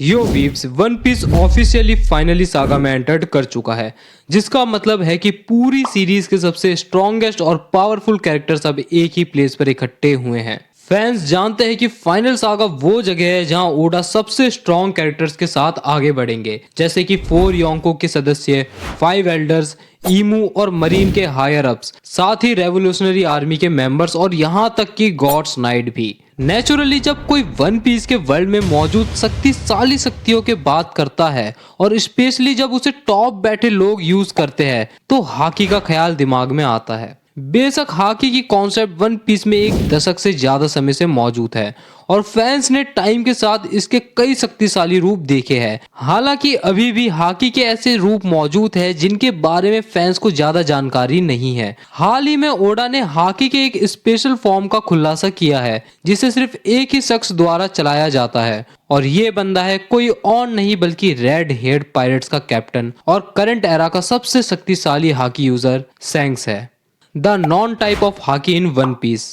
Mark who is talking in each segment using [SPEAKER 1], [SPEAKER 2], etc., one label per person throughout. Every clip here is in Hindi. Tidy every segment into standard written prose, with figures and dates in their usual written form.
[SPEAKER 1] यो weebs One Piece officially finally saga में एंटर्ड कर चुका है, जिसका मतलब है कि पूरी सीरीज के सबसे स्ट्रॉन्गेस्ट और पावरफुल कैरेक्टर्स अब एक ही प्लेस पर इकट्ठे हुए हैं। फैंस जानते हैं कि फाइनल सागा वो जगह है जहां ओडा सबसे स्ट्रॉन्ग कैरेक्टर्स के साथ आगे बढ़ेंगे, जैसे कि 4 योंको के सदस्य, 5 एल्डर्स, ईमू और मरीन के हायर अप्स, साथ ही रेवोल्यूशनरी आर्मी के मेंबर्स और यहां तक कि गॉड्स नाइट भी। नेचुरली जब कोई वन पीस के वर्ल्ड में मौजूद शक्तिशाली शक्तियों के बात करता है और स्पेशली जब उसे टॉप बैठे लोग यूज करते हैं, तो हाकी का ख्याल दिमाग में आता है। बेशक हाकी की कॉन्सेप्ट वन पीस में एक दशक से ज्यादा समय से मौजूद है और फैंस ने टाइम के साथ इसके कई शक्तिशाली रूप देखे हैं। हालांकि अभी भी हाकी के ऐसे रूप मौजूद हैं जिनके बारे में फैंस को ज्यादा जानकारी नहीं है। हाल ही में ओडा ने हाकी के एक स्पेशल फॉर्म का खुलासा किया है, जिसे सिर्फ एक ही शख्स द्वारा चलाया जाता है और ये बंदा है कोई और नहीं बल्कि रेड हेड पायरेट्स का कैप्टन और करंट एरा का सबसे शक्तिशाली हाकी यूजर सैंक्स है। The non-type of Haki in One Piece.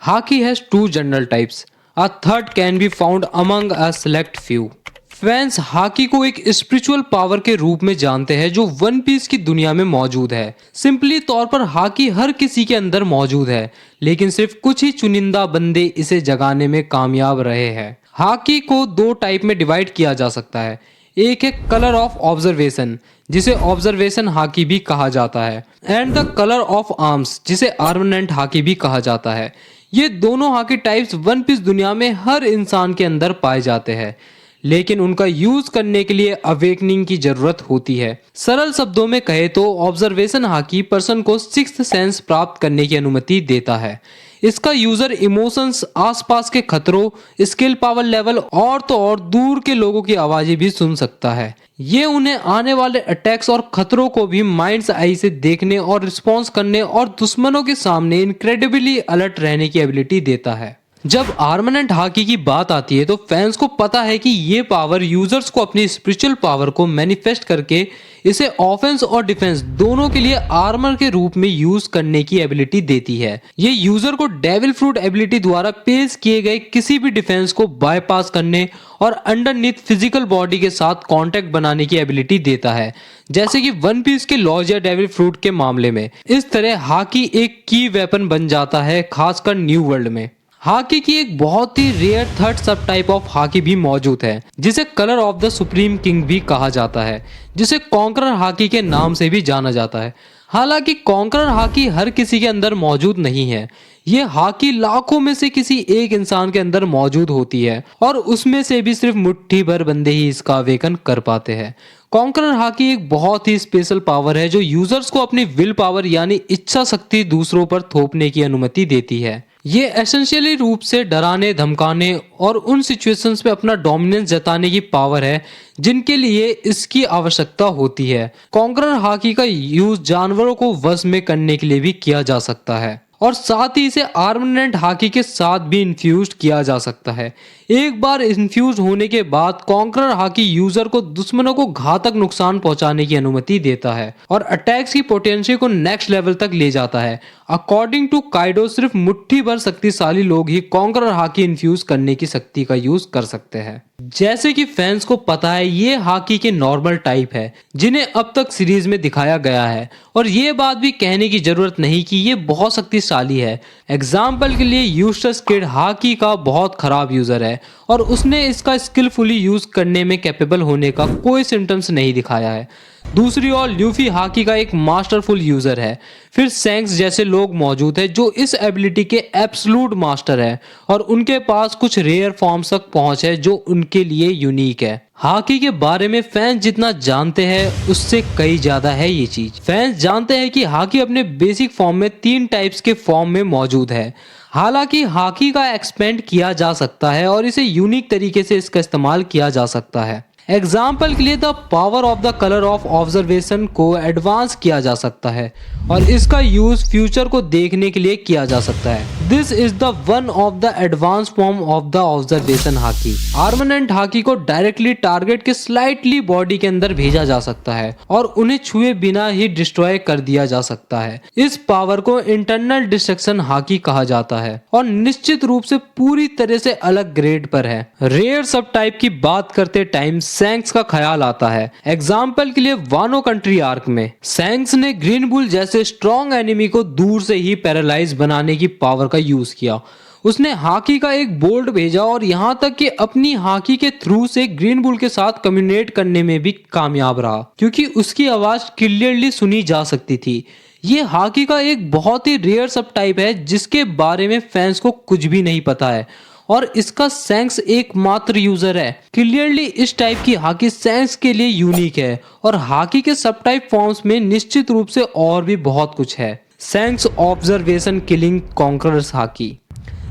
[SPEAKER 1] Haki has 2 general types. A third can be found among a select few. Fans hockey को एक स्पिरिचुअल पावर के रूप में जानते हैं जो वन पीस की दुनिया में मौजूद है। सिंपली तौर पर हाकी हर किसी के अंदर मौजूद है, लेकिन सिर्फ कुछ ही चुनिंदा बंदे इसे जगाने में कामयाब रहे हैं। हाकी को 2 टाइप में डिवाइड किया जा सकता है। एक है कलर ऑफ ऑब्जर्वेशन, जिसे ऑब्जर्वेशन हाकी भी कहा जाता है, and the colour of arms, जिसे आर्मनेंट हाकी भी कहा जाता है। ये दोनों हाकी टाइप्स वन पीस दुनिया में हर इंसान के अंदर पाए जाते हैं, लेकिन उनका यूज करने के लिए अवेकनिंग की जरूरत होती है। सरल शब्दों में कहे तो ऑब्जर्वेशन हाकी पर्सन को सिक्स्थ सेंस प्राप्त करने की अनुमति देता है। इसका यूजर इमोशंस, आसपास के खतरों, स्किल पावर लेवल और तो और दूर के लोगों की आवाजें भी सुन सकता है। ये उन्हें आने वाले अटैक्स और खतरों को भी माइंड्स आई से देखने और रिस्पॉन्स करने और दुश्मनों के सामने इनक्रेडिबली अलर्ट रहने की एबिलिटी देता है। जब आर्मनेंट हाकी की बात आती है तो फैंस को पता है कि ये पावर यूजर्स को अपनी स्पिरिचुअल पावर को मैनिफेस्ट करके इसे ऑफेंस और डिफेंस दोनों के लिए आर्मर के रूप में यूज करने की एबिलिटी देती है। ये यूजर को डेविल फ्रूट एबिलिटी द्वारा पेश किए गए किसी भी डिफेंस को बाईपास करने और अंडरनीथ फिजिकल बॉडी के साथ कांटेक्ट बनाने की एबिलिटी देता है, जैसे कि वन पीस के लॉज या डेविल फ्रूट के मामले में। इस तरह हाकी एक की वेपन बन जाता है, खासकर न्यू वर्ल्ड में। हाकी की एक बहुत ही रेयर थर्ड सब टाइप ऑफ हाकी भी मौजूद है, जिसे colour of the supreme king भी कहा जाता है, जिसे कॉन्करर हाकी के नाम से भी जाना जाता है। हालांकि कॉन्करर हाकी हर किसी के अंदर मौजूद नहीं है। ये हाकी लाखों में से किसी एक इंसान के अंदर मौजूद होती है और उसमें से भी सिर्फ मुट्ठी भर बंदे ही इसका अवेकन कर पाते हैं। कॉन्करर हाकी एक बहुत ही स्पेशल पावर है जो यूजर्स को अपनी विल पावर यानी इच्छा शक्ति दूसरों पर थोपने की अनुमति देती है। ये एसेंशियली रूप से डराने, धमकाने और उन सिचुएशंस पे अपना डोमिनेंस जताने की पावर है जिनके लिए इसकी आवश्यकता होती है। कॉन्करर हाकी का यूज जानवरों को वश में करने के लिए भी किया जा सकता है और साथ ही इसे आर्मनेंट हाकी के साथ भी इन्फ्यूज किया जा सकता है। एक बार इन्फ्यूज होने के बाद कॉन्करर हाकी यूजर को दुश्मनों को घातक नुकसान पहुंचाने की अनुमति देता है और अटैक्स की पोटेंशियल को नेक्स्ट लेवल तक ले जाता है। अकॉर्डिंग टू काइडो सिर्फ मुट्ठी भर शक्तिशाली लोग ही कॉन्करर हाकी इन्फ्यूज करने की शक्ति का यूज कर सकते हैं। जैसे कि फैंस को पता है ये हाकी के नॉर्मल टाइप है जिन्हें अब तक सीरीज में दिखाया गया है और ये बात भी कहने की जरूरत नहीं कि ये बहुत शक्तिशाली है। एग्जाम्पल के लिए यूस्टस किड हाकी का बहुत खराब यूजर है और उसने इसका स्किलफुली यूज करने में कैपेबल होने का कोई सिम्टम्स नहीं दिखाया है। दूसरी ओर ल्यूफी हाकी का एक मास्टरफुल यूजर है। फिर सैंक्स जैसे लोग मौजूद हैं जो इस एबिलिटी के एब्सोल्यूट मास्टर है और उनके पास कुछ रेयर फॉर्म्स तक पहुंच है जो उनके लिए यूनिक है। हाकी के बारे में फैंस जितना जानते हैं उससे कई ज्यादा है ये चीज। फैंस जानते हैं कि हाकी अपने बेसिक फॉर्म में 3 टाइप्स के फॉर्म में मौजूद है। हालांकि हाकी का एक्सपेंड किया जा सकता है और इसे यूनिक तरीके से इसका इस्तेमाल किया जा सकता है। एग्जाम्पल के लिए the power of the colour of observation को एडवांस किया जा सकता है और इसका यूज फ्यूचर को देखने के लिए किया जा सकता है। This is the one of the advance form of the observation haki. Armament haki को डायरेक्टली टारगेट के स्लाइटली बॉडी के अंदर भेजा जा सकता है और उन्हें छुए बिना ही डिस्ट्रॉय कर दिया जा सकता है। इस पावर को इंटरनल डिस्ट्रक्शन हाकी कहा जाता है और निश्चित रूप से पूरी तरह से अलग ग्रेड पर है। रेयर सब टाइप की बात करते टाइम सैंक्स का ख्याल आता है। एग्जाम्पल के लिए वानो कंट्री आर्क में सैंक्स ने ग्रीन बुल जैसे स्ट्रॉन्ग एनिमी को दूर से ही पैरालाइज बनाने की पावर का यूज किया। उसने हाकी का एक बोल्ट भेजा और यहाँ तक कि अपनी हाकी के थ्रू से ग्रीन बुल के साथ कम्युनिकेट करने में भी कामयाब रहा, क्योंकि उसकी आवाज क्लियरली सुनी जा सकती थी। ये हाकी का एक बहुत ही रेयर सब टाइप है जिसके बारे में फैंस को कुछ भी नहीं पता है और इसका सैंक्स एकमात्र यूजर है। क्लियरली इस टाइप की हाकी सैंक्स के लिए यूनिक है और हाकी के सब टाइप फॉर्म्स में निश्चित रूप से और भी बहुत कुछ है। सैंक्स ऑब्जर्वेशन किलिंग कॉन्करर्स हाकी।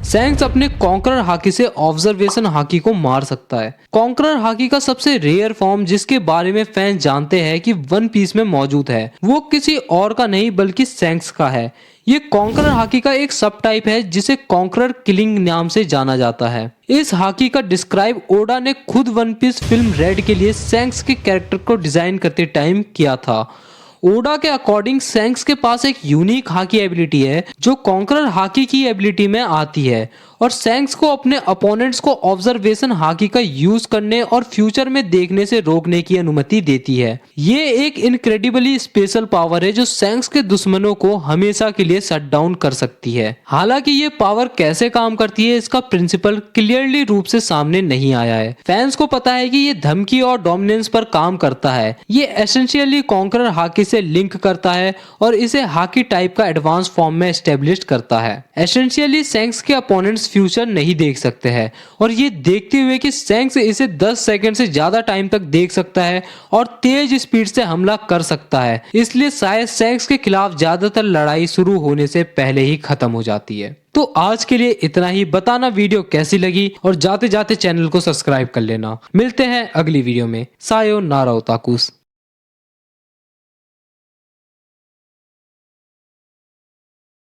[SPEAKER 1] सैंक्स अपने कॉन्करर हाकी से ऑब्जर्वेशन हाकी को मार सकता है। कॉन्करर हाकी का सबसे रेयर फॉर्म जिसके बारे में फैंस जानते हैं कि वन पीस में मौजूद है, वो किसी और का नहीं बल्कि सैंक्स का है। ये कॉन्करर हाकी का एक सब टाइप है जिसे कॉन्करर किलिंग नाम से जाना जाता है। इस हाकी का डिस्क्राइब ओडा ने खुद वन पीस फिल्म रेड के लिए सैंक्स के कैरेक्टर को डिजाइन करते टाइम किया था। ओडा के अकॉर्डिंग सैंक्स के पास एक यूनिक हाकी एबिलिटी है जो कॉन्करर हाकी की एबिलिटी में आती है और सैंक्स को अपने अपोनेंट्स को ऑब्जर्वेशन हाकी का यूज करने और फ्यूचर में देखने से रोकने की अनुमति देती है। ये एक इनक्रेडिबली स्पेशल पावर है जो सैंक्स के दुश्मनों को हमेशा के लिए शट डाउन कर सकती है। हालांकि ये पावर कैसे काम करती है इसका प्रिंसिपल क्लियरली रूप से सामने नहीं आया है। फैंस को पता है कि ये धमकी और डोमिनेंस पर काम करता है। ये एसेंशियली कॉन्करर हाकी से लिंक करता है और इसे हाकी टाइप का एडवांस फॉर्म में एस्टेब्लिश करता है। एसेंशियली सैंक्स के अपोनेंट्स फ्यूचर नहीं देख सकते हैं और ये देखते हुए कि सैंक्स इसे 10 सेकंड से ज्यादा टाइम तक देख सकता है और तेज स्पीड से हमला कर सकता है, इसलिए शायद सैंक्स के खिलाफ ज्यादातर लड़ाई शुरू होने से पहले ही खत्म हो जाती है। तो आज के लिए इतना ही। बताना वीडियो कैसी लगी और जाते जाते चैनल को सब्सक्राइब कर लेना। मिलते हैं अगली वीडियो में। सायोनारा ओताकुस।